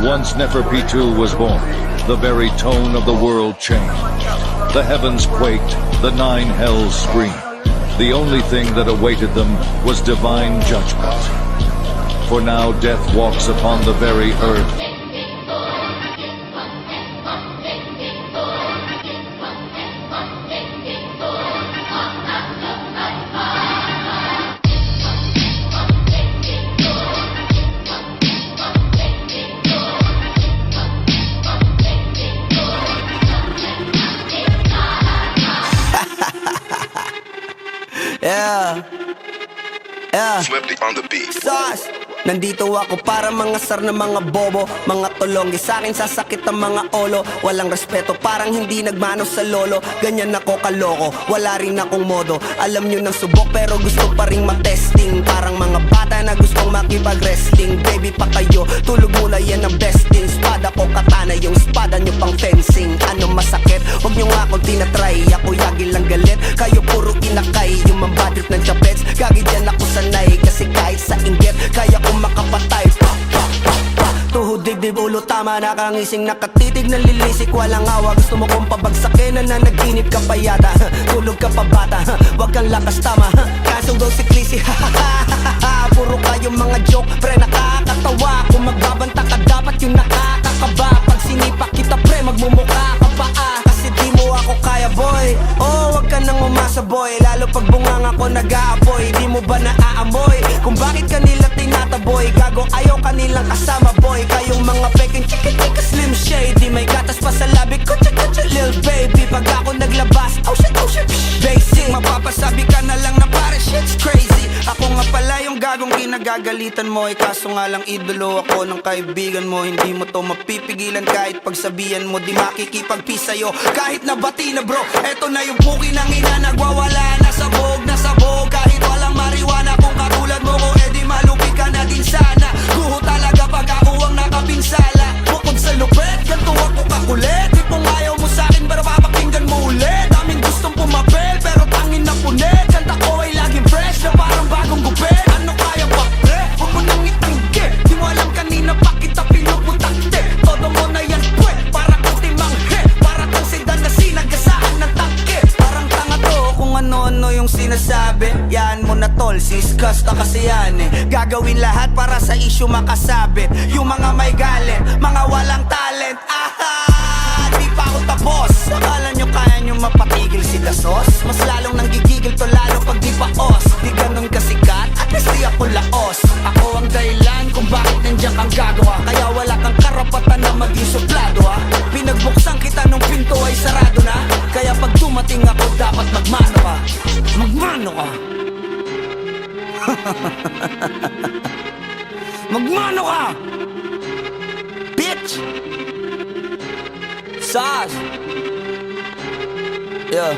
Once Neferpitou was born, the very tone of the world changed. The heavens quaked, the nine hells screamed. The only thing that awaited them was divine judgment. For now death walks upon the very earth. Swifty on the beat. Sauce. Nandito ako para mga sar na mga bobo, mga tulonggi sa akin sasakit ang mga olo. Walang respeto, parang hindi nagmano sa lolo. Ganyan ako kaloko, wala rin akong modo. Alam nyo ng subok pero gusto pa rin matesting. Parang mga bata na gustong makipag-wrestling. Baby pa kayo, tulog muna yan ang besting. Spada ko katana, yung spada nyo pang fencing. Ano masakit? Huwag nyo nga akong tinatry. Ako yagi lang galit, kayo puro inakay. Yung mambadrip ng chapets, gagi dyan ako sanay. Kasi kahit sa inggit, kaya ko makapatay. Tuhod, dibdib, ulo, tama. Nakangising, nakatitig, nalilisik. Walang awa, gusto mo kong pabagsakin. Nananaginip ka pa yata. Tulog ka pa bata, wag kang lakas tama. Kasong daw si Clissy, puro kayong mga joke, pre nakakatawa. Kung magbabanta ka dapat yung nakakakaba. Pag sinipak kita pre, magmumukha ka pa kasi di mo ako kaya boy. Oh, wag ka nang umasa boy. Lalo pag bungang ako nag-aapoy. Di mo ba naaamoy kung bakit kanila tinataboy? Gago ayaw kanilang kasama boy. Kayong mga peking chika-chika slim shady. May gatas pa sa labi ko, cha-cha-cha lil baby. Pag ako naglabas, oh shit, basic. Mapapasabi ka na lang na pare shit's crazy. Ako nga pala yung gagong kinagagalitan mo. Kaso nga lang idolo ako ng kaibigan mo. Hindi mo to mapipigilan kahit pagsabihan mo. Di makikipagpis sa'yo kahit nabati na bro. Eto na yung puki ng ina, nagwawala na sabog. Kahit walang mariwana. Kung katulad mo ko, edi malupi ka na din sana. Guho talaga pag ako ang nakapinsala. Bukod sa lupet, ganto ako kakulit. Di pong ayaw mo sa'kin, pero papakinggan mo ulit. Daming gustong pumapel, pero tangin na punit. Kanta ko ay laging fresh na parang bagong gupit. Ano kaya pa pre? Huwag mo nang itanggi. Di mo alam kanina pa kita pinuputakte. Todo mo na yan pwe, para kang timanghe. Para kang sedan na sinagasaan ng tangke. Parang tanga to kung ano-ano yung sinasabi. Yan mo na tol, siskas na kasi yan Gagawin lahat para sa issue makasabit. Yung mga may galit, mga walang talent. Di pa ako tapos. Akala nyo kaya nyo mapatigil si Dasos? Mas lalong nanggigigil to lalo pag di pa os. Di ganun kasikat, at least di ako laos. Ako ang dahilan kung bakit nandiyan kang gagawa. Kaya wala kang karapatan na maging suplado Pinagbuksan kita nung pinto ay sarado na. Kaya pag dumating ako dapat magmano ka. Magmano ka. Magmano ka, bitch. Sauce. Yeah.